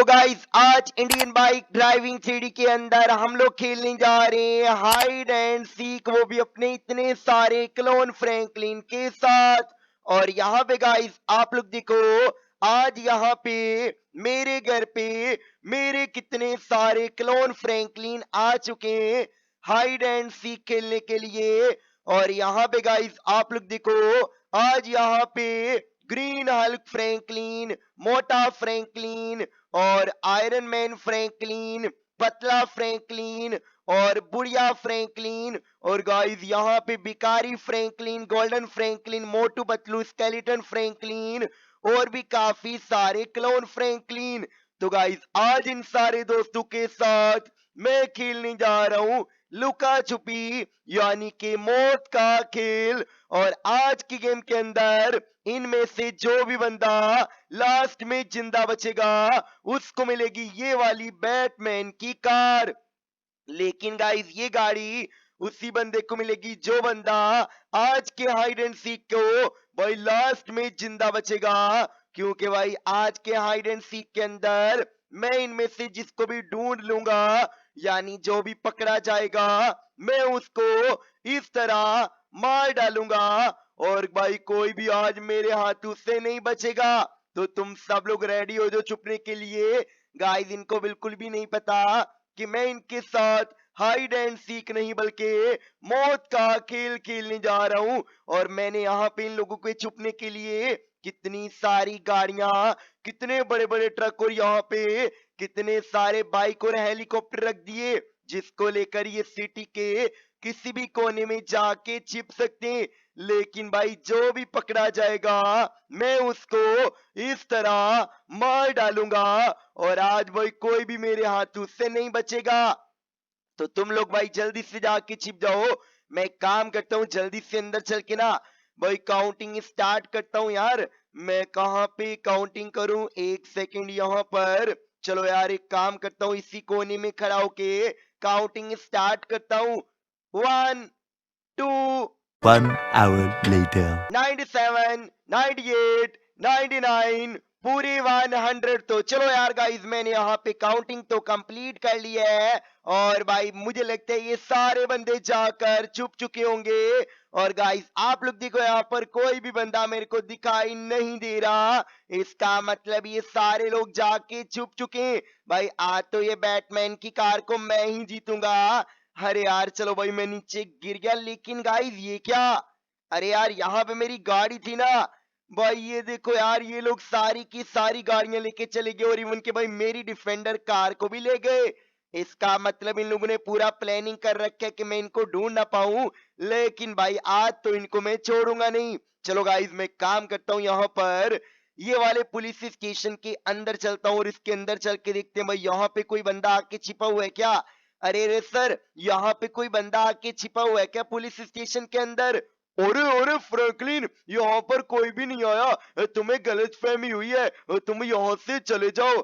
तो गाइस आज Indian bike driving three के अंदर हम लोग खेलने जा रहे हैं हाइड एंड सीक, वो भी अपने इतने सारे क्लोन फ्रैंकलिन के साथ। और यहाँ पे गाइस आप लोग देखो, आज यहाँ पे मेरे घर पे मेरे कितने सारे क्लोन फ्रैंकलिन आ चुके हैं हाइड एंड सीक खेलने के लिए। और यहाँ पे गाइस आप लोग देखो, आज यहाँ पे ग्रीन हल्क फ्रैंकलिन, मोटा फ्रैंकलिन और आयरन मैन फ्रैंकलिन, पतला फ्रैंकलिन और बुढ़िया फ्रैंकलिन और गाइस यहाँ पे बिकारी Franklin, golden Franklin, Motu Patlu, skeleton Franklin और भी काफी सारे क्लोन फ्रैंकलिन। तो गाइस आज इन सारे दोस्तों के साथ मैं खेलने जा रहा हूँ लुका छुपी यानी कि मौत का खेल। और आज की गेम के अंदर इनमें से जो भी बंदा लास्ट में जिंदा बचेगा उसको मिलेगी ये वाली बैटमैन की कार। लेकिन गाइस ये गाड़ी उसी बंदे को मिलेगी जो बंदा आज के हाइड एंड सीक को भाई लास्ट में जिंदा बचेगा। क्योंकि भाई आज के हाइड एंड सीक के अंदर मैं इनमें से जिसको भी ढूंढ लूंगा यानी जो भी पकड़ा जाएगा मैं उसको इस तरह मार डालूंगा और भाई कोई भी आज मेरे हाथों से नहीं बचेगा। तो तुम सब लोग रेडी हो जो छुपने के लिए। गाइस इनको बिल्कुल भी नहीं पता कि मैं इनके साथ हाइड एंड सीक नहीं बल्कि मौत का खेल खेलने जा रहा हूं। और मैंने यहाँ पे इन लोगों के छुपने के लिए कितनी सारी गाड़ियां, कितने बड़े बड़े ट्रक और यहाँ पे कितने सारे बाइक और हेलीकॉप्टर रख दिए जिसको लेकर ये सिटी के किसी भी कोने में जाके छिप सकते हैं। लेकिन भाई जो भी पकड़ा जाएगा मैं उसको इस तरह मार डालूंगा और आज भाई कोई भी मेरे हाथों से नहीं बचेगा। तो तुम लोग भाई जल्दी से जाके छिप जाओ। मैं एक काम करता हूँ जल्दी से अंदर चल के ना भाई काउंटिंग स्टार्ट करता हूँ। यार मैं कहाँ पे काउंटिंग करूँ, एक सेकंड यहाँ पर। चलो यार एक काम करता हूँ इसी कोने में खड़ा होके काउंटिंग स्टार्ट करता हूँ। 1 2 1 hour later. 97 98 99 पूरी 100। तो चलो यार गाइस मैंने यहाँ पे काउंटिंग तो कंप्लीट कर लिया है और भाई मुझे लगता है ये सारे बंदे जाकर छुप चुके होंगे। और गाइस आप लोग देखो यहाँ पर कोई भी बंदा मेरे को दिखाई नहीं दे रहा, इसका मतलब ये सारे लोग जाके छुप चुके हैं। भाई आज तो ये बैटमैन की कार को मैं ही जीतूंगा। अरे यार चलो भाई मैं नीचे गिर गया, लेकिन गाइस ये क्या, अरे यार यहाँ पे मेरी गाड़ी थी ना भाई। ये देखो यार ये लोग सारी की सारी गाड़ियां लेके चले गए और इवन के भाई मेरी डिफेंडर कार को भी ले गए। इसका मतलब इन लोगों ने पूरा प्लानिंग कर रखा है कि मैं इनको ढूंढ ना पाऊं। लेकिन भाई आज तो इनको मैं छोड़ूंगा नहीं। चलो गाइस मैं काम करता हूँ यहाँ पर ये वाले पुलिस स्टेशन के अंदर चलता हूँ और इसके अंदर चल के देखते हैं भाई यहाँ पे कोई बंदा आके छिपा हुआ है क्या। अरे रे सर यहाँ पे कोई बंदा आके छिपा हुआ है क्या पुलिस स्टेशन के अंदर। अरे अरे फ्रैंकलिन यहाँ पर कोई भी नहीं आया, तुम्हें गलतफहमी हुई है, तुम यहाँ से चले जाओ।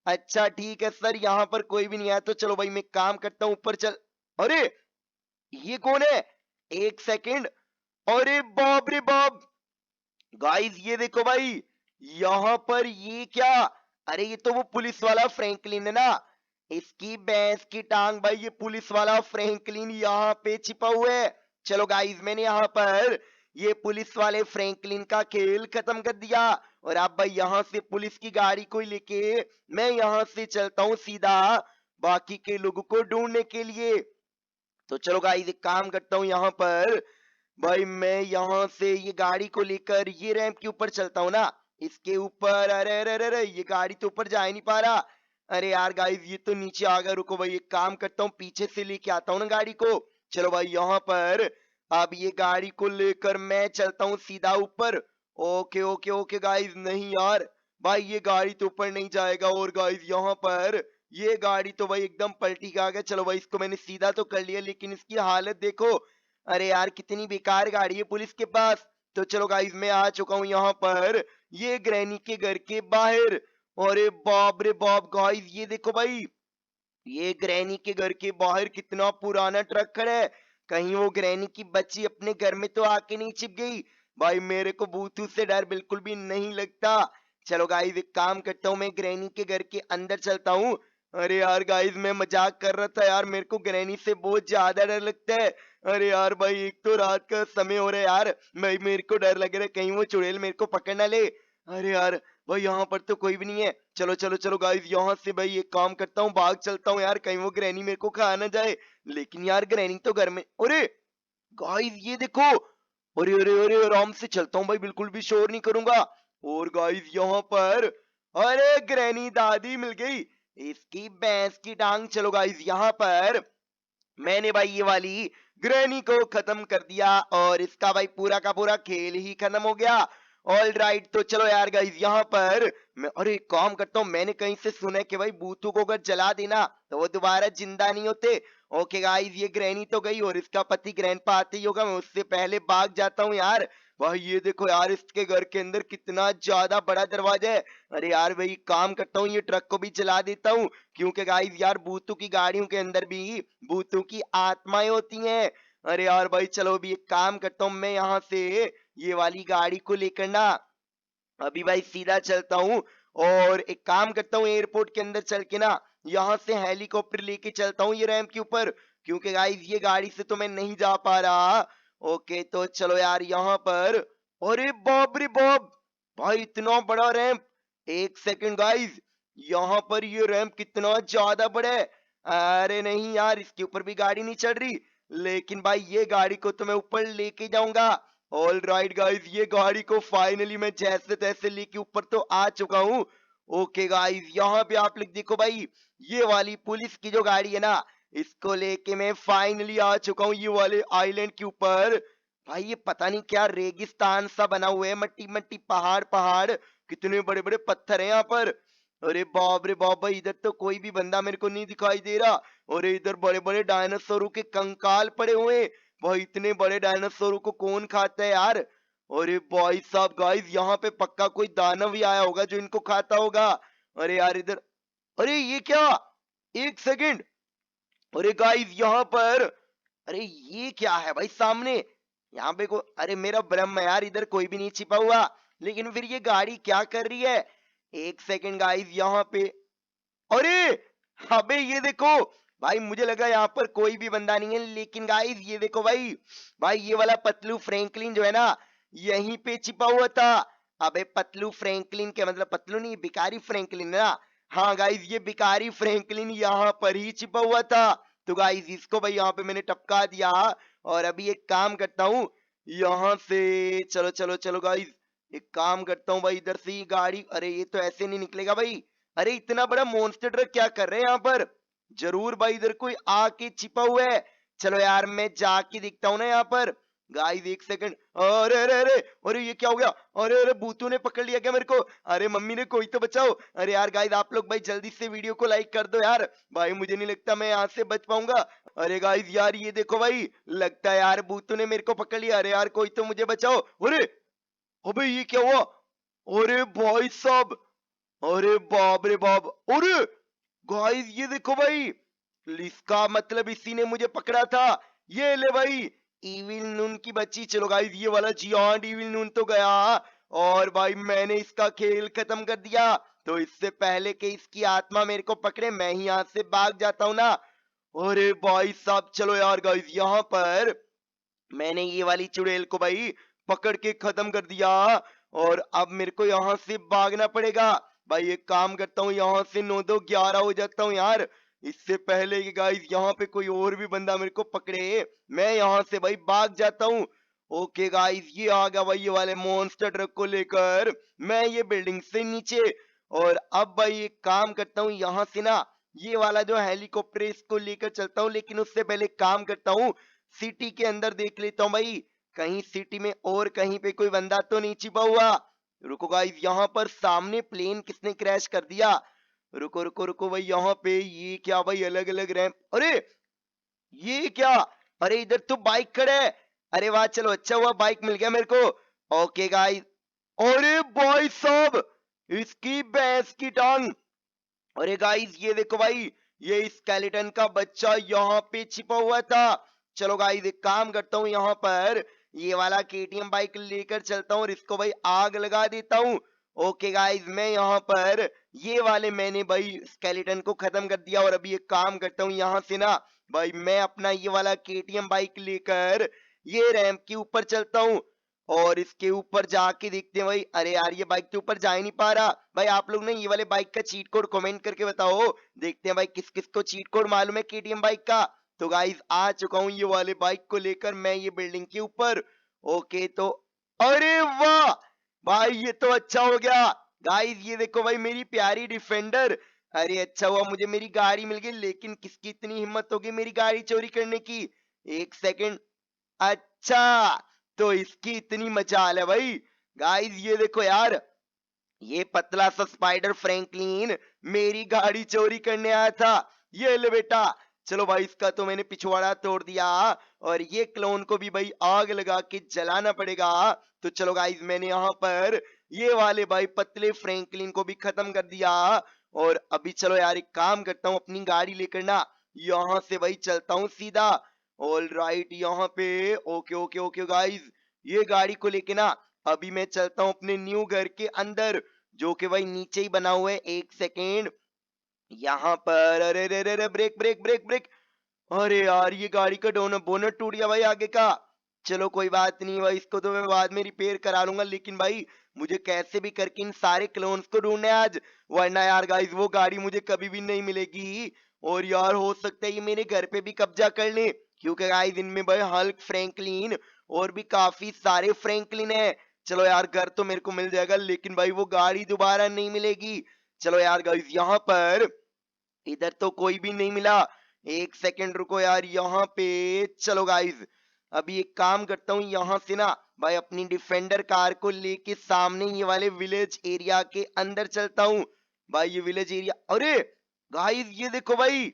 अच्छा ठीक है सर यहाँ पर कोई भी नहीं आया तो चलो भाई मैं काम करता हूँ ऊपर चल। अरे ये कौन है, एक सेकंड। अरे बाप रे बाप, गाइस ये देखो भाई यहाँ पर ये क्या, अरे ये तो वो पुलिस वाला फ्रैंकलिन है ना। इसकी भैंस की टांग भाई, ये पुलिस वाला फ्रैंकलिन यहाँ पे छिपा हुआ है। चलो गाइस मैंने यहाँ पर ये पुलिस वाले फ्रैंकलिन का खेल खत्म कर दिया और अब भाई यहाँ से पुलिस की गाड़ी को लेके मैं यहाँ से चलता हूँ सीधा बाकी के लोगों को ढूंढने के लिए। तो चलो गाइस एक काम करता हूँ यहाँ पर भाई मैं यहाँ से ये गाड़ी को लेकर ये रैंप के ऊपर चलता हूँ ना, इसके ऊपर। अरे अरे अरे अरे, ये गाड़ी तो ऊपर जा ही नहीं पा रहा। अरे यार गाइस ये तो नीचे आ गया, रुको भाई एक काम करता हूँ पीछे से लेके आता हूँ ना गाड़ी को। चलो भाई यहाँ पर अब ये गाड़ी को लेकर मैं चलता हूँ सीधा ऊपर। ओके ओके ओके गाइस, नहीं यार भाई ये गाड़ी तो ऊपर नहीं जाएगा। और गाइस यहाँ पर ये गाड़ी तो भाई एकदम पलटी के आ गया। चलो भाई इसको मैंने सीधा तो कर लिया लेकिन इसकी हालत देखो। अरे यार कितनी बेकार गाड़ी है पुलिस के पास। तो चलो गाइस मैं आ चुका हूँ यहाँ पर ये ग्रैनी के घर के बाहर। अरे बाप रे बाप गाइस ये देखो भाई ये ग्रैनी के घर के बाहर कितना पुराना ट्रक खड़ा है। कहीं वो ग्रैनी की बच्ची अपने घर में तो आके नहीं छिप गई। भाई मेरे को भूतों से डर बिल्कुल भी नहीं लगता। चलो गाइस एक काम करता हूँ, मैं ग्रैनी के घर के अंदर चलता हूँ। अरे यार गाइस मैं मजाक कर रहा था यार, मेरे को ग्रैनी से बहुत ज्यादा डर लगता है। अरे यार भाई एक तो रात का समय हो रहा है यार, भाई मेरे को डर लग रहा है कहीं वो चुड़ैल मेरे को पकड़ ना ले। अरे यार भाई यहाँ पर तो कोई भी नहीं है। चलो चलो चलो गाइस यहाँ से भाई एक काम करता हूँ, भाग चलता हूँ यार, कहीं वो ग्रैनी मेरे को खा ना जाए। लेकिन यार ग्रैनी तो घर में, अरे गाइस ये देखो, अरे अरे अरे आराम से चलता हूँ भाई, बिल्कुल भी शोर नहीं करूंगा। और गाइस यहाँ पर, अरे ग्रैनी दादी मिल गई, इसकी भैंस की टांग। चलो गाइस यहाँ पर मैंने भाई ये वाली ग्रैनी को खत्म कर दिया और इसका भाई पूरा का पूरा खेल ही खत्म हो गया। ऑल राइट तो चलो यार गाइस यहाँ पर मैं, अरे एक काम करता हूँ, मैंने कहीं से सुना है कि भाई भूतों को अगर जला देना तो वो दोबारा जिंदा नहीं होते। ओके गाइस ये ग्रैनी तो गई और इसका पति ग्रैंडपा आते ही होगा, मैं उससे पहले भाग जाता हूँ यार। भाई ये देखो यार इसके घर के अंदर कितना ज्यादा बड़ा दरवाजा है। अरे यार भाई काम करता हूँ, ये ट्रक को भी जला देता हूँ, क्योंकि गाइस यार भूतों की गाड़ियों के अंदर भी भूतों की आत्माएं होती हैं। अरे यार भाई चलो अभी एक काम करता हूँ, मैं यहाँ से ये वाली गाड़ी को लेकर ना अभी भाई सीधा चलता हूँ और एक काम करता हूँ, एयरपोर्ट के अंदर चल के ना यहाँ से हेलीकॉप्टर लेके चलता हूँ ये रैंप के ऊपर, क्योंकि गाइस ये गाड़ी से तो मैं नहीं जा पा रहा। ओके तो चलो यार यहाँ पर, अरे बाप रे बाप, भाई इतना बड़ा रैंप। एक सेकंड गाइस, यहाँ पर ये रैंप कितना ज्यादा बड़ा है। अरे नहीं यार इसके ऊपर भी गाड़ी नहीं चढ़ रही, लेकिन भाई ये गाड़ी को तो मैं ऊपर लेके जाऊंगा। ऑल राइट गाइस ये गाड़ी को फाइनली मैं जैसे तैसे लेके ऊपर तो आ चुका हूँ। ओके गाइस यहाँ पे आप लोग देखो भाई, ये वाली पुलिस की जो गाड़ी है ना, इसको लेके मैं फाइनली आ चुका हूँ ये वाले आइलैंड के ऊपर। भाई ये पता नहीं क्या रेगिस्तान सा बना हुआ है, मट्टी मट्टी पहाड़ पहाड़, कितने बड़े बड़े पत्थर हैं यहाँ पर। अरे बाप रे बाप, भाई इधर तो कोई भी बंदा मेरे को नहीं दिखाई दे रहा। और इधर बड़े बड़े डायनासोरों के कंकाल पड़े हुए हैं। भाई इतने बड़े डायनासोर को कौन खाता है यार। अरे भाई साहब गाइस यहाँ पे पक्का कोई दानव ही आया होगा जो इनको खाता होगा। अरे यार इधर, अरे ये क्या, एक सेकंड, अरे गाइस यहाँ पर, अरे ये क्या है भाई सामने, यहाँ पे को, अरे मेरा ब्रह्म है यार, इधर कोई भी नहीं छिपा हुआ, लेकिन फिर ये गाड़ी क्या कर रही है। एक सेकंड गाइस यहाँ पे, अरे अबे ये देखो, भाई मुझे लगा यहाँ पर कोई भी बंदा नहीं है, लेकिन गाइस ये देखो भाई, भाई ये वाला पतलू फ्रैंकलिन जो है ना यहीं पे छिपा हुआ था। अबे पतलू फ्रैंकलिन के मतलब पतलू नहीं, भिखारी फ्रैंकलिन है ना। हाँ गाइस ये भिखारी फ्रैंकलिन यहाँ पर ही छिपा हुआ था। तो गाइस इसको भाई यहाँ पे मैंने टपका दिया और अभी एक काम करता हूँ, यहाँ से चलो चलो चलो गाइस, एक काम करता हूँ भाई इधर से ही गाड़ी, अरे ये तो ऐसे नहीं निकलेगा भाई। अरे इतना बड़ा मॉन्स्टर ट्रक क्या कर रहे हैं यहाँ पर, जरूर भाई इधर कोई आके छिपा हुआ है। चलो यार मैं जाके देखता हूँ ना यहाँ पर। गाइस एक सेकंड, अरे अरे अरे, अरे ये क्या हो गया, अरे अरे भूतों ने पकड़ लिया क्या मेरे को, अरे मम्मी ने कोई तो बचाओ। अरे यार गाइस आप लोग भाई जल्दी से वीडियो को लाइक कर दो यार, भाई मुझे नहीं लगता मैं यहाँ से बच पाऊंगा। अरे गाइस यार ये देखो भाई, लगता है यार भूतों ने मेरे को पकड़ लिया। अरे यार कोई तो मुझे बचाओ। अरे अबे ये क्या हुआ, अरे भाई साहब, अरे बाप रे बाप, अरे गाइस ये देखो भाई, इसका मतलब इसी ने मुझे पकड़ा था। ये ले भाई इविल नून की बच्ची। चलो गाइस ये वाला जियांट इविल नून तो गया और भाई मैंने इसका खेल खत्म कर दिया। तो इससे पहले कि इसकी आत्मा मेरे को पकड़े मैं ही यहाँ से भाग जाता हूँ ना। अरे भाई साहब चलो यार गाइस यहाँ पर मैंने ये वाली चुड़ैल को भाई पकड़ के खत्म कर दिया और अब मेरे को यहाँ से भागना पड़ेगा। भाई एक काम करता हूँ, यहाँ से 9 2 11 हो जाता हूँ यार, इससे पहले कि गाइस यहाँ पे कोई और भी बंदा मेरे को पकड़े, मैं यहाँ से भाई भाग जाता हूँ। ओके गाइस ये आ गया भाई ये वाले मॉन्स्टर ट्रक को लेकर मैं ये बिल्डिंग से नीचे। और अब भाई एक काम करता हूँ, यहाँ से ना ये वाला जो हेलीकॉप्टर है इसको लेकर चलता हूँ, लेकिन उससे पहले काम करता हूँ, सिटी के अंदर देख लेता हूँ भाई, कहीं सिटी में और कहीं पे कोई बंदा तो नहीं छिपा हुआ। रुको गाइस यहाँ पर सामने प्लेन किसने क्रैश कर दिया, रुको रुको रुको भाई, यहाँ पे ये क्या भाई अलग अलग रैंप, अरे ये क्या, अरे इधर तो बाइक खड़े है। अरे वाह चलो अच्छा हुआ बाइक मिल गया मेरे को। ओके गाइस, अरे भाई साहब इसकी भैंस की टांग। अरे गाइस ये देखो भाई, ये स्केलेटन का बच्चा यहाँ पे छिपा हुआ था। चलो गाइस एक काम करता हूँ, यहाँ पर ये वाला केटीएम बाइक लेकर चलता हूँ और इसको भाई आग लगा देता हूँ। ओके गाइस, मैं यहाँ पर ये वाले मैंने भाई स्केलेटन को खत्म कर दिया और अभी एक काम करता हूँ यहाँ से ना भाई, मैं अपना ये वाला केटीएम बाइक लेकर ये रैंप के ऊपर चलता हूँ और इसके ऊपर जाके देखते हैं भाई। अरे यार, ये बाइक के ऊपर जा ही नहीं पा रहा भाई। आप लोग ने ये वाले बाइक का चीट कोड कमेंट करके बताओ, देखते हैं भाई किस किस को चीट कोड मालूम है केटीएम बाइक का। तो गाइस, आ चुका हूँ ये वाले बाइक को लेकर मैं ये बिल्डिंग के ऊपर। ओके तो अरे वाह भाई, ये तो अच्छा हो गया। गाइस ये देखो भाई, मेरी प्यारी डिफेंडर। अरे अच्छा हुआ मुझे मेरी गाड़ी मिल गई, लेकिन किसकी इतनी हिम्मत होगी मेरी गाड़ी चोरी करने की। एक सेकंड। अच्छा, तो इसकी इतनी मचाल है भाई। गाइस ये देखो यार, ये पतला सा स्पाइडर फ्रैंकलिन मेरी गाड़ी चोरी करने आया था। ये ले बेटा, चलो भाई इसका तो मैंने पिछवाड़ा तोड़ दिया और ये क्लोन को भी भाई आग लगा के जलाना पड़ेगा। तो चलो गाइस, मैंने यहाँ पर ये वाले भाई पतले फ्रैंकलिन को भी खत्म कर दिया और अभी चलो यार एक काम करता हूँ, अपनी गाड़ी लेकर ना यहाँ से भाई चलता हूँ सीधा। ऑल राइट, यहाँ पे ओके ओके ओके गाइस, ये गाड़ी को लेके ना अभी मैं चलता हूँ अपने न्यू घर के अंदर, जो कि भाई नीचे ही बना हुआ है। एक सेकेंड, यहाँ पर अरे रे रे रे, ब्रेक ब्रेक ब्रेक ब्रेक। अरे यार, ये गाड़ी का बोनट टूट गया भाई आगे का। चलो कोई बात नहीं भाई, इसको तो मैं बाद में रिपेयर करा लूंगा, लेकिन भाई मुझे कैसे भी करके इन सारे क्लोन्स को ढूंढना है आज, वरना यार गाइस वो गाड़ी मुझे कभी भी नहीं मिलेगी। और यार हो सकता है ये मेरे घर पे भी कब्जा कर ले, क्योंकि गाइस इनमें भाई हल्क, फ्रैंकलिन और भी काफी सारे फ्रैंकलिन है। चलो यार, घर तो मेरे को मिल जाएगा, लेकिन भाई वो गाड़ी दोबारा नहीं मिलेगी। चलो यार गाइस, यहाँ पर इधर तो कोई भी नहीं मिला। एक सेकंड रुको यार, यहाँ पे चलो गाइस, अभी एक काम करता हूँ, यहाँ से ना भाई अपनी डिफेंडर कार को लेके सामने ये वाले विलेज एरिया के अंदर चलता हूँ। भाई ये विलेज एरिया, अरे गाइस ये देखो भाई,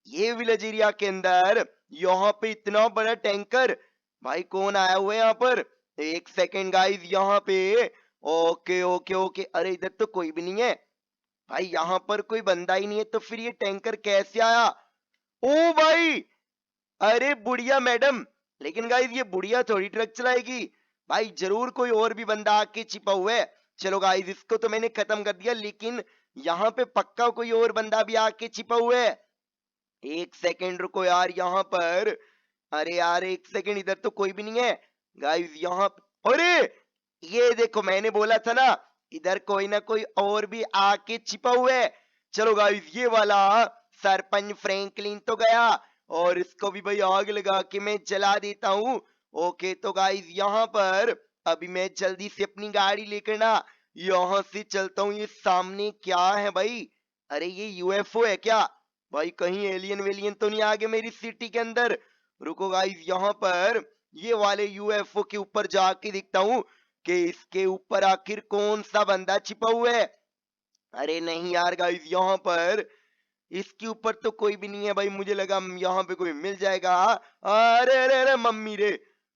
ये विलेज एरिया के अंदर यहाँ पे इतना बड़ा टैंकर। भाई कौन आया हुआ है यहाँ पर? एक सेकंड गाइस, यहाँ पे ओके ओके ओके। अरे इधर तो कोई भी नहीं है भाई, यहाँ पर कोई बंदा ही नहीं है, तो फिर ये टैंकर कैसे आया? ओ भाई, अरे बुढ़िया मैडम। लेकिन गाइस ये बुढ़िया थोड़ी ट्रक चलाएगी भाई, जरूर कोई और भी बंदा आके छिपा हुआ है। चलो गाइस, इसको तो मैंने खत्म कर दिया, लेकिन यहाँ पे पक्का कोई और बंदा भी आके छिपा हुआ है। एक सेकंड रुको यार, यहाँ पर अरे यार एक सेकंड, इधर तो कोई भी नहीं है गाइस यहाँ। अरे ये देखो, मैंने बोला था ना इधर कोई ना कोई और भी आके छिपा हुआ है। चलो गाइस, ये वाला सरपंच फ्रैंकलिन तो गया और इसको भी भाई आग लगा के मैं जला देता हूँ। ओके तो गाइस, यहाँ पर अभी मैं जल्दी से अपनी गाड़ी लेकर ना यहाँ से चलता हूँ। ये सामने क्या है भाई? अरे ये यूएफओ है क्या भाई? कहीं एलियन वेलियन तो नहीं आ गए मेरी सिटी के अंदर? रुको गाइस, यहाँ पर ये वाले यूएफओ के ऊपर जाके देखता हूँ कि इसके ऊपर आखिर कौन सा बंदा छिपा हुआ है। अरे नहीं यार गाइस, यहाँ पर इसके ऊपर तो कोई भी नहीं है भाई, मुझे लगा यहाँ पे कोई मिल जाएगा। अरे अरे अरे मम्मी रे,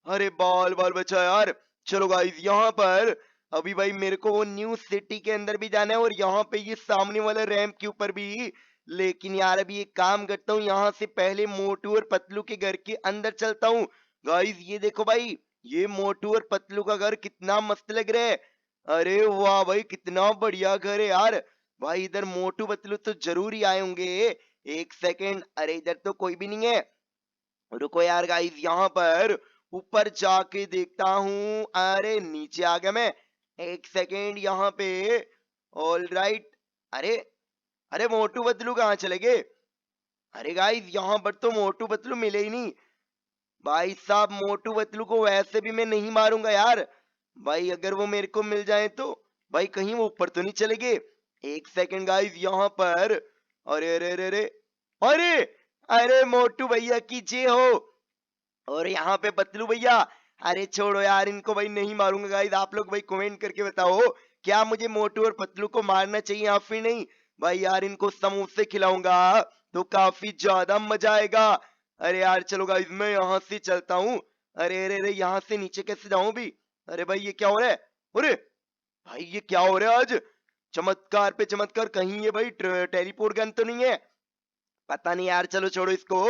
अरे बाल बाल बचा यार। चलो गाइस, यहाँ पर अभी भाई मेरे को वो न्यू सिटी के अंदर भी जाना है और यहाँ पे ये सामने वाले रैंप के ऊपर भी। लेकिन यार अभी एक काम करता हूँ, यहाँ से पहले मोटू और पतलू के घर के अंदर चलता हूँ। गाइस ये देखो भाई, ये मोटू और पतलू का घर कितना मस्त लग रहा है। अरे वाह भाई, कितना बढ़िया घर है यार। भाई इधर मोटू पतलू तो जरूर ही आए होंगे। एक सेकेंड, अरे इधर तो कोई भी नहीं है। रुको यार गाइस, यहाँ पर ऊपर जाके देखता हूँ। अरे नीचे आ गया मैं। एक सेकेंड, यहाँ पे ऑल राइट। अरे अरे मोटू पतलू कहाँ चले गए? अरे गाइस, यहाँ पर तो मोटू पतलू मिले ही नहीं। भाई साहब, मोटू पतलू को वैसे भी मैं नहीं मारूंगा यार। भाई अगर वो मेरे को मिल जाए तो भाई कहीं वो ऊपर तो नहीं चले गए। एक सेकंड गाइस, यहाँ पर अरे अरे अरे अरे अरे अरे मोटू भैया की जय हो। और यहाँ पे पतलू भैया। अरे छोड़ो यार, इनको भाई नहीं मारूंगा गाइस। आप लोग भाई कमेंट करके बताओ, क्या मुझे मोटू और पतलू को मारना चाहिए या फिर नहीं? भाई यार इनको समोसे खिलाऊंगा तो काफी ज्यादा मजा आएगा। अरे यार चलो गाइस, मैं यहाँ से चलता हूँ। अरे अरे अरे, यहाँ से नीचे कैसे जाऊं भी? अरे भाई ये क्या हो रहा है? अरे भाई ये क्या हो रहा है आज? चमत्कार पे चमत्कार, कहीं ये भाई टेलीपोर्ट गन तो नहीं है? पता नहीं यार, चलो छोड़ो इसको।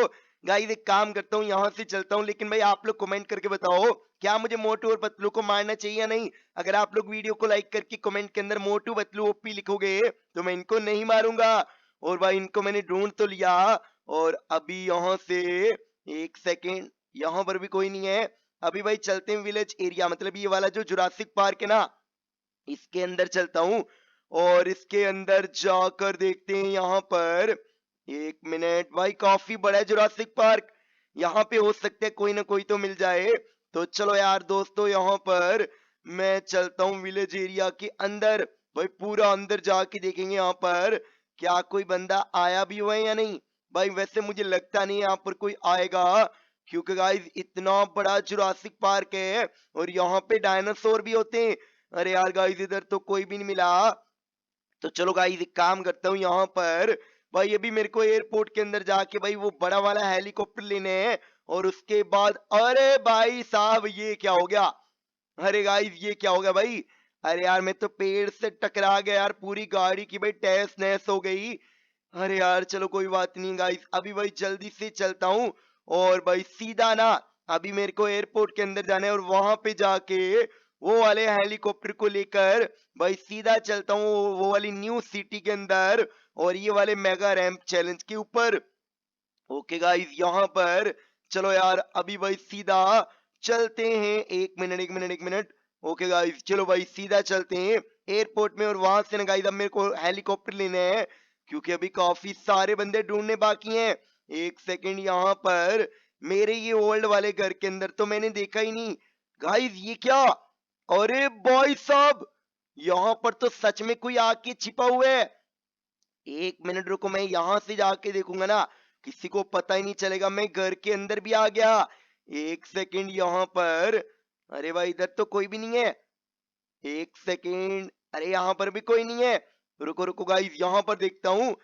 गाइस एक काम करता हूँ, यहाँ से चलता हूँ, लेकिन भाई आप लोग कमेंट करके बताओ क्या मुझे मोटू और पतलू को मारना चाहिए या नहीं। अगर आप लोग वीडियो को लाइक करके कमेंट के अंदर मोटू पतलू ओपी लिखोगे तो मैं इनको नहीं मारूंगा। और भाई इनको मैंने ढूंढ तो लिया, और अभी यहाँ से एक सेकेंड, यहाँ पर भी कोई नहीं है। अभी भाई चलते हैं विलेज एरिया, मतलब ये वाला जो जुरासिक पार्क है ना, इसके अंदर चलता हूँ। और इसके अंदर जाकर देखते हैं यहाँ पर। एक मिनट भाई, काफी बड़ा है जुरासिक पार्क, यहाँ पे हो सकता है कोई ना कोई तो मिल जाए। तो चलो यार दोस्तों, यहाँ पर मैं चलता हूँ विलेज एरिया के अंदर। भाई पूरा अंदर जाके देखेंगे यहाँ पर क्या कोई बंदा आया भी हुआ है या नहीं। भाई वैसे मुझे लगता नहीं यहाँ पर कोई आएगा, क्योंकि गाइस इतना बड़ा जुरासिक पार्क है और यहाँ पे डायनासोर भी होते हैं। अरे यार गाइस इधर तो कोई भी नहीं मिला। तो चलो गाइस एक काम करता हूँ, यहाँ पर भाई अभी मेरे को एयरपोर्ट के अंदर जाके भाई वो बड़ा वाला हेलीकॉप्टर लेने हैं। और उसके बाद अरे भाई साहब ये क्या हो गया, अरे गाइस ये क्या हो गया भाई। अरे यार मैं तो पेड़ से टकरा गया यार, पूरी गाड़ी की भाई तहस नहस हो गई। अरे यार चलो कोई बात नहीं गाइस, अभी भाई जल्दी से चलता हूँ। और भाई सीधा ना अभी मेरे को एयरपोर्ट के अंदर जाना है, और वहां पे जाके वो वाले हेलीकॉप्टर को लेकर भाई सीधा चलता हूँ वो वाली न्यू सिटी के अंदर, और ये वाले मेगा रैंप चैलेंज के ऊपर। ओके गाइस यहाँ पर चलो यार, अभी भाई सीधा चलते हैं। एक मिनट एक मिनट एक मिनट। ओके गाइस चलो भाई सीधा चलते हैं एयरपोर्ट में, और वहां से ना गाइस अब मेरे को हेलीकॉप्टर लेने हैं, क्योंकि अभी काफी सारे बंदे ढूंढने बाकी हैं। एक सेकंड, यहाँ पर मेरे ये ओल्ड वाले घर के अंदर तो मैंने देखा ही नहीं। गाइस ये क्या, अरे भाई साहब यहाँ पर तो सच में कोई आके छिपा हुआ है। एक मिनट रुको, मैं यहां से जाके देखूंगा ना, किसी को पता ही नहीं चलेगा, मैं घर के अंदर भी आ गया। एक सेकंड यहाँ पर, अरे भाई इधर तो कोई भी नहीं है। एक सेकंड, अरे यहाँ पर भी कोई नहीं है। रुको रुको गाइस यहाँ पर देखता हूँ।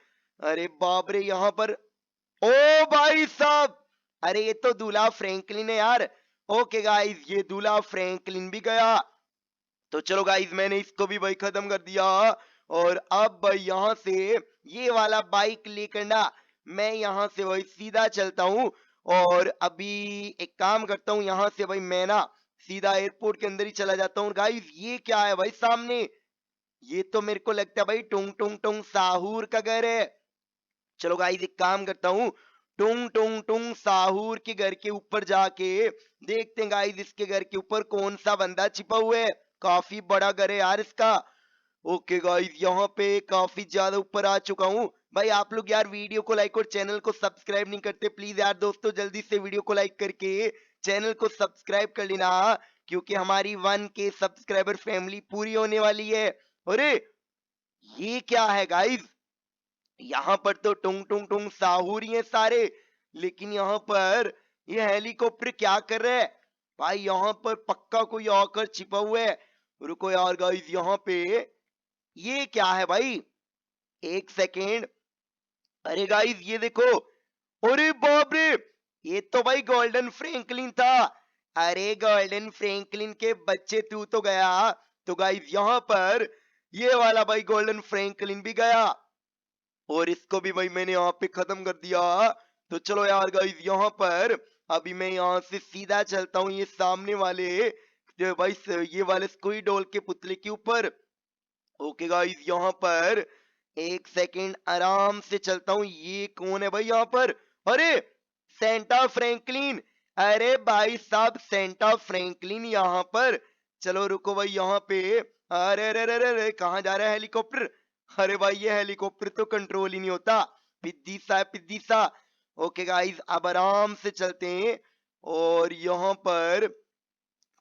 अरे बाप रे यहाँ पर, ओ भाई साहब, अरे ये तो दूल्हा फ्रैंकलिन है यार। ओके गाइस ये दूल्हा फ्रैंकलिन भी गया। तो चलो गाइस मैंने इसको भी भाई खत्म कर दिया। और अब भाई यहाँ से ये वाला बाइक लेकर ना मैं यहाँ से भाई सीधा चलता हूँ। और अभी एक काम करता हूँ, यहाँ से भाई मैं ना सीधा एयरपोर्ट के अंदर ही चला जाता हूँ। गाइस ये क्या है भाई सामने, ये तो मेरे को लगता है भाई टुंग टुंग टुंग साहूर का घर है। चलो गाइस एक काम करता हूँ, टुंग टुंग टुंग साहूर के घर के ऊपर जाके देखते हैं गाइस इसके घर के ऊपर कौन सा बंदा छिपा हुआ है। काफी बड़ा घर है यार इसका। ओके गाइस यहाँ पे काफी ज्यादा ऊपर आ चुका हूँ। भाई आप लोग यार वीडियो को लाइक और चैनल को सब्सक्राइब नहीं करते, प्लीज यार दोस्तों जल्दी से वीडियो को लाइक करके चैनल को सब्सक्राइब कर लेना, क्योंकि हमारी 1K सब्सक्राइबर फैमिली पूरी होने वाली है। अरे ये क्या है गाइस, यहाँ पर तो टुंग टुंग टुंग साहूर ही हैं सारे, लेकिन यहाँ पर ये हेलीकॉप्टर क्या कर रहा है भाई, यहाँ पर पक्का कोई आकर छिपा हुआ है। रुको यार गाइस यहाँ पे ये क्या है भाई, एक सेकेंड। अरे गाइस ये देखो, अरे बाप रे, ये तो भाई गोल्डन फ्रैंकलिन था। अरे गोल्डन फ्रैंकलिन के बच्चे तू तो गया। तो गाइस यहाँ पर ये वाला भाई गोल्डन फ्रैंकलिन भी गया, और इसको भी भाई मैंने यहाँ पे खत्म कर दिया। तो चलो यार गाइस यहाँ पर अभी मैं यहाँ से सीधा चलता हूँ ये सामने वाले जो भाई ये वाले स्क्विडोल के पुतले के ऊपर। ओके गाइस यहाँ पर एक सेकेंड आराम से चलता हूँ। ये कौन है भाई यहाँ पर, अरे सेंटा फ्रैंकलिन, अरे भाई साहब सेंटा फ्रैंकलिन यहाँ पर। चलो रुको भाई यहाँ पे, अरे अरे अरे अरे कहाँ जा रहा है हेलीकॉप्टर। अरे भाई ये हेलीकॉप्टर तो कंट्रोल ही नहीं होता, पिद्दी सा है पिद्दी सा। ओके गाइस अब आराम से चलते हैं, और यहाँ पर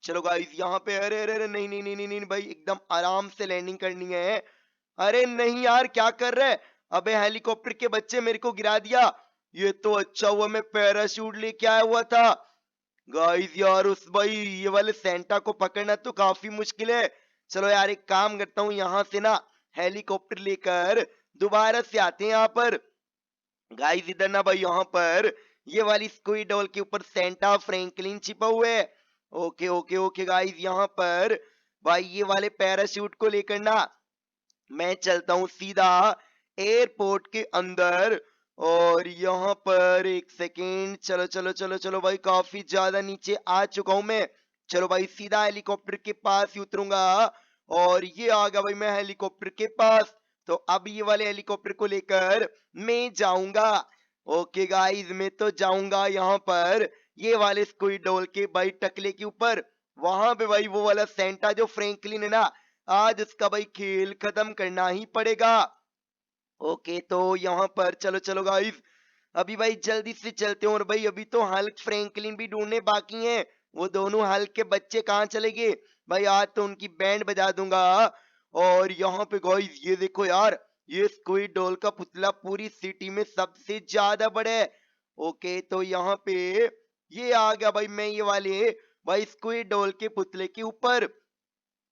चलो गाइस यहाँ पे, अरे अरे अरे नहीं नहीं नहीं नहीं नहीं भाई एकदम आराम से लैंडिंग करनी है। अरे नहीं यार क्या कर रहे, अबे हेलीकॉप्टर के बच्चे मेरे को गिरा दिया। ये तो अच्छा हुआ मैं पैराशूट लेके आया हुआ था। गाइस यार उस भाई ये वाले सेंटा को पकड़ना तो काफी मुश्किल है। चलो यार एक काम करता हूँ, यहाँ से ना हेलीकॉप्टर लेकर दोबारा से आते हैं यहाँ पर। गाइस इधर ना भाई यहाँ पर ये वाली स्क्विडोल के ऊपर सेंटा फ्रैंकलिन छिपा हुआ है। ओके ओके ओके गाइस यहाँ पर भाई ये वाले पैराशूट को लेकर ना मैं चलता हूँ सीधा एयरपोर्ट के अंदर। और यहाँ पर एक सेकेंड, चलो चलो चलो चलो भाई, काफी ज्यादा नीचे आ चुका हूं मैं। चलो भाई सीधा हेलीकॉप्टर के पास ही उतरूंगा। और ये आ गया भाई मैं हेलीकॉप्टर के पास। तो अब ये वाले हेलीकॉप्टर को लेकर मैं जाऊंगा। ओके गाइस, मैं तो जाऊंगा यहाँ पर ये वाले स्क्विड डॉल के भाई टकले के ऊपर। वहां पे भाई वो वाला सेंटा जो फ्रैंकलिन है ना, आज उसका भाई खेल खत्म करना ही पड़ेगा। ओके तो यहाँ पर चलो चलो गाइस, अभी भाई जल्दी से चलते हैं। और भाई अभी तो हल्क फ्रैंकलिन भी ढूंढने बाकी हैं। वो दोनों हल्क के बच्चे कहाँ चले गए भाई? आज तो उनकी बैंड बजा दूंगा। और यहाँ पे गाइस ये देखो यार, ये स्क्विड डॉल का पुतला पूरी सिटी में सबसे ज्यादा बड़ा है। ओके तो यहाँ पे ये आ गया भाई मैं ये वाले भाई स्क्विड डॉल के पुतले के ऊपर।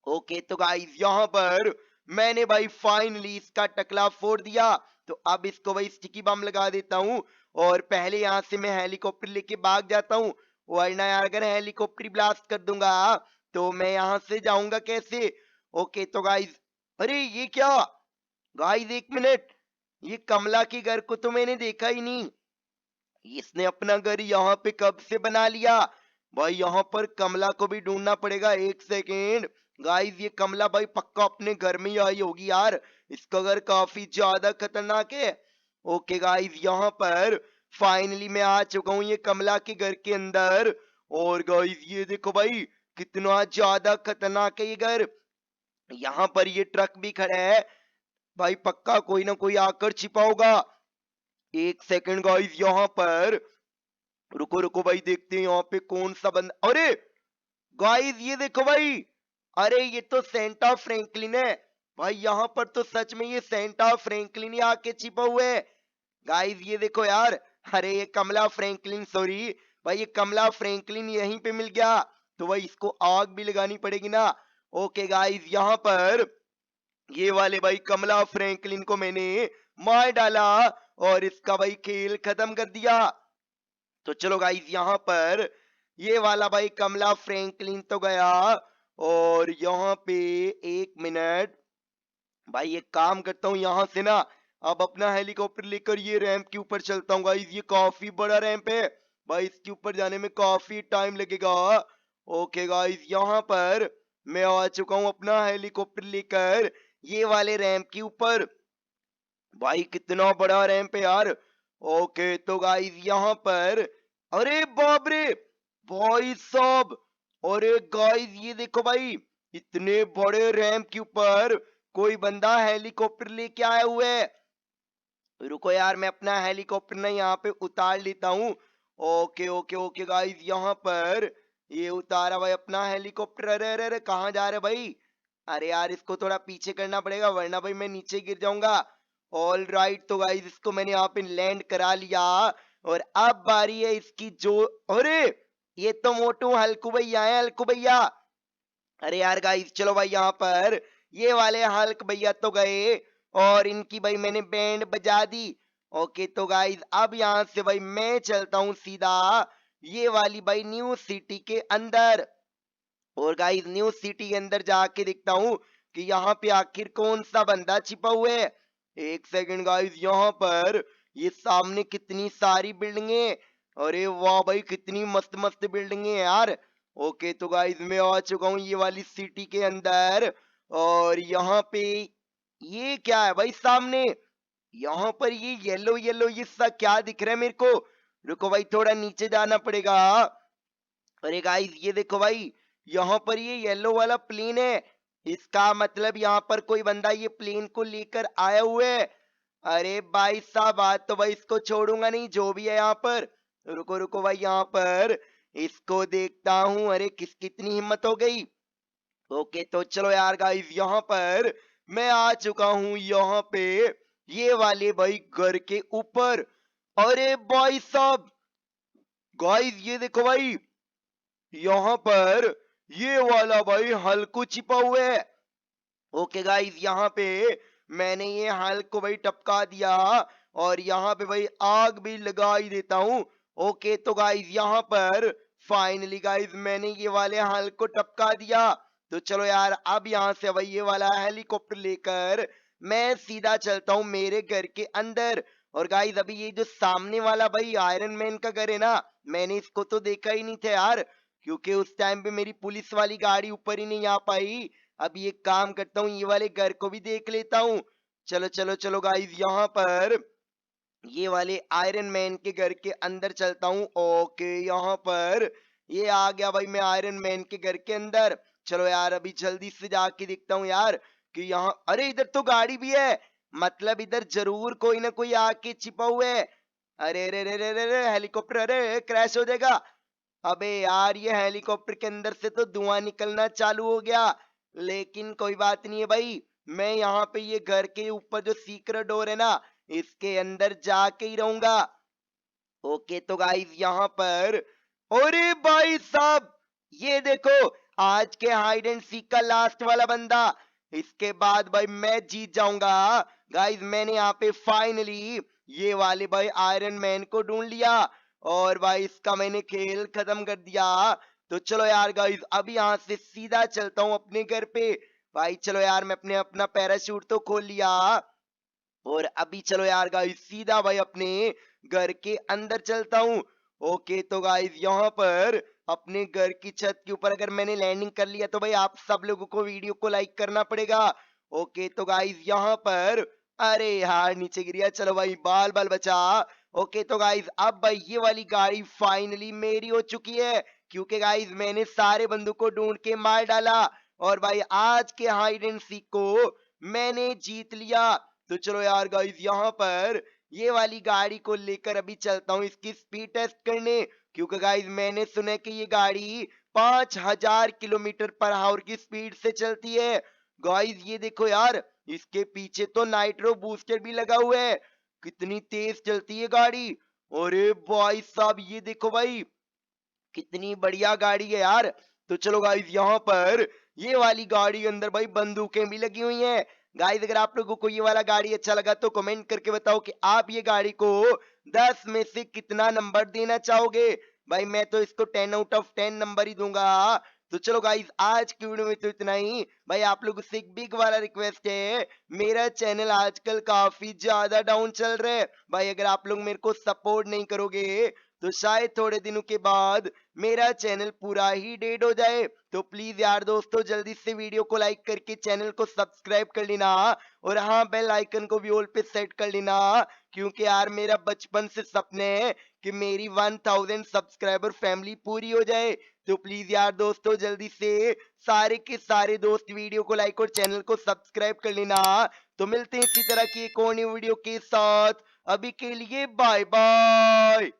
ओके तो गाइस यहाँ पर मैंने भाई फाइनली इसका टकला फोड़ दिया। तो अब इसको भाई स्टिकी बम लगा देता हूँ। और पहले यहाँ से मैं हेलीकॉप्टर लेके भाग जाता हूँ, वरना यार अगर हेलीकॉप्टर ब्लास्ट कर दूंगा तो मैं यहाँ से जाऊंगा कैसे? ओके तो गाइस, अरे ये क्या गाइस, एक मिनट, ये कमला के घर को तो मैंने देखा ही नहीं। इसने अपना घर यहाँ पे कब से बना लिया? भाई यहाँ पर कमला को भी ढूंढना पड़ेगा। एक सेकेंड गाइस, ये कमला भाई पक्का अपने घर में ही आई होगी यार। इसका घर काफी ज्यादा खतरनाक है। ओके गाइस, यहाँ पर फाइनली मैं आ चुका हूँ ये कमला के घर के अंदर। और गाइस ये देखो भाई, कितना ज्यादा खतरनाक है ये घर। यहाँ पर ये ट्रक भी खड़ा है, भाई पक्का कोई ना कोई आकर छिपा होगा। एक सेकंड गाइस, यहाँ पर रुको रुको भाई, देखते हैं यहाँ पे कौन सा बंदा। अरे गाइस ये देखो भाई, अरे ये तो सेंटा फ्रैंकलिन है। भाई यहाँ पर तो सच में ये सेंटा फ्रैंकलिन ही आके छिपा हुआ है। गाइस ये देखो यार, अरे ये कमला फ्रैंकलिन, सॉरी भाई, ये कमला फ्रैंकलिन यहीं पे मिल गया। तो भाई इसको आग भी लगानी पड़ेगी ना। ओके गाइस, यहाँ पर ये वाले भाई कमला फ्रैंकलिन को मैंने मार डाला और इसका भाई खेल खत्म कर दिया। तो चलो गाइस, यहाँ पर ये वाला भाई कमला फ्रैंकलिन तो गया। और यहाँ पे एक मिनट भाई, एक काम करता हूँ यहाँ से ना, अब अपना हेलीकॉप्टर लेकर ये रैंप के ऊपर चलता हूँ गाइस। ये काफी बड़ा रैंप है भाई, इसके ऊपर जाने में काफी टाइम लगेगा। ओके गाइस, यहाँ पर मैं आ चुका हूँ अपना हेलीकॉप्टर लेकर ये वाले रैंप के ऊपर। भाई कितना बड़ा रैंप है यार। ओके तो गाइस यहाँ पर, अरे बाप रे भाई साहब, अरे गाइस ये देखो भाई, इतने बड़े रैंप के ऊपर कोई बंदा हेलीकॉप्टर लेके आया हुआ है। रुको यार, मैं अपना हेलीकॉप्टर ना यहाँ पे उतार लेता हूँ। ओके ओके ओके गाइस, यहाँ पर ये उतारा भाई अपना हेलीकॉप्टर। अरे अरे अरे, कहाँ जा रहे भाई? अरे यार इसको थोड़ा पीछे करना पड़ेगा, वरना भाई मैं नीचे गिर जाऊंगा। ऑल राइट तो गाइस, इसको मैंने यहाँ पे लैंड करा लिया। और अब बारी है इसकी जो, अरे ये तो मोटू हल्कू भैया है, हल्कू भैया। अरे यार गाइस, चलो भाई यहाँ पर ये वाले हल्क भैया तो गए और इनकी भाई मैंने बैंड बजा दी। ओके तो गाइस, अब यहाँ से भाई मैं चलता हूँ सीधा ये वाली भाई न्यू सिटी के अंदर। और गाइस न्यू सिटी के अंदर जाके देखता हूँ कि यहाँ पे आखिर कौन सा बंदा छिपा हुआ है। एक सेकंड गाइस, यहाँ पर ये सामने कितनी सारी बिल्डिंगे, अरे वाह भाई कितनी मस्त मस्त बिल्डिंगे हैं यार। ओके तो गाइस, मैं आ चुका हूँ ये वाली सिटी के अंदर। और यहाँ पे ये क्या है भाई सामने? यहाँ पर ये येलो येलो ये सा क्या दिख रहा है मेरे को? रुको भाई, थोड़ा नीचे जाना पड़ेगा। अरे गाइस ये देखो भाई, यहाँ पर ये येलो वाला प्लेन है। इसका मतलब यहाँ पर कोई बंदा ये प्लेन को लेकर आया हुआ है। अरे भाई साहब, आज तो भाई इसको छोड़ूंगा नहीं, जो भी है यहाँ पर। रुको रुको भाई, यहाँ पर इसको देखता हूँ। अरे कितनी हिम्मत हो गई। ओके तो चलो यार गाइस, यहाँ पर मैं आ चुका हूँ यहाँ पे ये वाले भाई घर के ऊपर। अरे भाई साहब, गाइस ये देखो भाई, यहाँ पर ये वाला भाई हल्कू छिपा हुआ है। ओके गाइस, यहाँ पे मैंने ये हल्क को भाई टपका दिया और यहाँ पे भाई आग भी लगा ही देता हूँ। ओके तो गाइस, यहाँ पर फाइनली गाइस मैंने ये वाले हल्क को टपका दिया। तो चलो यार, अब यहाँ से भाई ये वाला हेलीकॉप्टर लेकर मैं सीधा चलता हूँ मेरे घर के अंदर। और गाइस अभी ये जो सामने वाला भाई आयरन मैन का घर है ना, मैंने इसको तो देखा ही नहीं था यार, क्योंकि उस टाइम पे मेरी पुलिस वाली गाड़ी ऊपर ही नहीं आ पाई। अभी एक काम करता हूँ, ये वाले घर को भी देख लेता हूँ। चलो चलो चलो गाइस, यहाँ पर ये वाले आयरन मैन के घर के अंदर चलता हूँ। ओके, यहाँ पर ये आ गया भाई मैं आयरन मैन के घर के अंदर। चलो यार अभी जल्दी से जाके देखता हूँ यार कि यहाँ, अरे इधर तो गाड़ी भी है, मतलब इधर जरूर कोई ना कोई आके छिपा हुआ है। अरे रे रे रे रे रे, हेलीकॉप्टर, अरे क्रैश हो जाएगा। अबे यार ये हेलीकॉप्टर के अंदर से तो धुआं निकलना चालू हो गया, लेकिन कोई बात नहीं है भाई, मैं यहाँ पे ये घर के ऊपर जो सीक्रेट डोर है ना, इसके अंदर जाके ही रहूंगा। ओके तो गाइस यहाँ पर, अरे भाई साहब ये देखो, आज के हाइड एंड सीक का लास्ट वाला बंदा, इसके बाद भाई मैं जीत जाऊंगा। गाइस मैंने यहाँ पे फाइनली ये वाले भाई आयरन मैन को ढूंढ लिया और भाई इसका मैंने खेल खत्म कर दिया। तो चलो यार गाइस अभी यहाँ से सीधा चलता हूँ अपने घर पे। भाई चलो यार मैं अपना पैराशूट तो खोल लिया और अभी चलो यार गाइस सीधा भाई अपने घर के अंदर चलता हूँ। ओके तो गाइस यहाँ पर अपने घर की छत के ऊपर अगर मैंने लैंडिंग कर लिया तो भाई आप सब लोगों को वीडियो को लाइक करना पड़ेगा। ओके तो गाइस यहाँ पर, अरे यार नीचे गिर गया, चलो भाई बाल बाल बचा। ओके तो गाइस अब भाई ये वाली गाड़ी फाइनली मेरी हो चुकी है, क्योंकि गाइस मैंने सारे बंदूक को ढूंढ के मार डाला और भाई आज के हाइड एंड सीक को मैंने जीत लिया। तो चलो यार गाइस यहाँ पर ये वाली गाड़ी को लेकर अभी चलता हूँ इसकी स्पीड टेस्ट करने, क्योंकि गाइस मैंने सुना है कि ये गाड़ी 5000 किलोमीटर पर आवर की स्पीड से चलती है। गाइस ये देखो यार, इसके पीछे तो नाइट्रो बूस्टर भी लगा हुआ है, कितनी तेज चलती है गाड़ी। अरे भाई साहब ये देखो भाई, कितनी बढ़िया गाड़ी है यार। तो चलो गाइस यहाँ पर ये वाली गाड़ी के अंदर भाई बंदूकें भी लगी हुई हैं। गाइस अगर आप लोगों को ये वाला गाड़ी अच्छा लगा तो कमेंट करके बताओ कि आप ये गाड़ी को 10 में से कितना नंबर देना चाहोगे। भाई मैं तो इसको 10 आउट ऑफ 10 नंबर ही दूंगा। तो चलो गाइस आज की वीडियो में तो इतना ही। भाई आप लोगों से एक बिग वाला रिक्वेस्ट है, मेरा चैनल आजकल काफी ज्यादा डाउन चल रहा है। भाई अगर आप लोग मेरे को सपोर्ट नहीं करोगे तो शायद थोड़े दिनों के बाद मेरा चैनल पूरा ही डेड हो जाए। तो प्लीज यार दोस्तों जल्दी से वीडियो को लाइक करके चैनल को सब्सक्राइब कर लेना और हाँ बेल आइकन को भी ऑल पे सेट कर लेना, क्योंकि यार मेरा बचपन से सपने है कि मेरी 1000 सब्सक्राइबर फैमिली पूरी हो जाए। तो प्लीज यार दोस्तों जल्दी से सारे के सारे दोस्त वीडियो को लाइक और चैनल को सब्सक्राइब कर लेना। तो मिलते हैं इसी तरह की एक और न्यू वीडियो के साथ, अभी के लिए बाय बाय।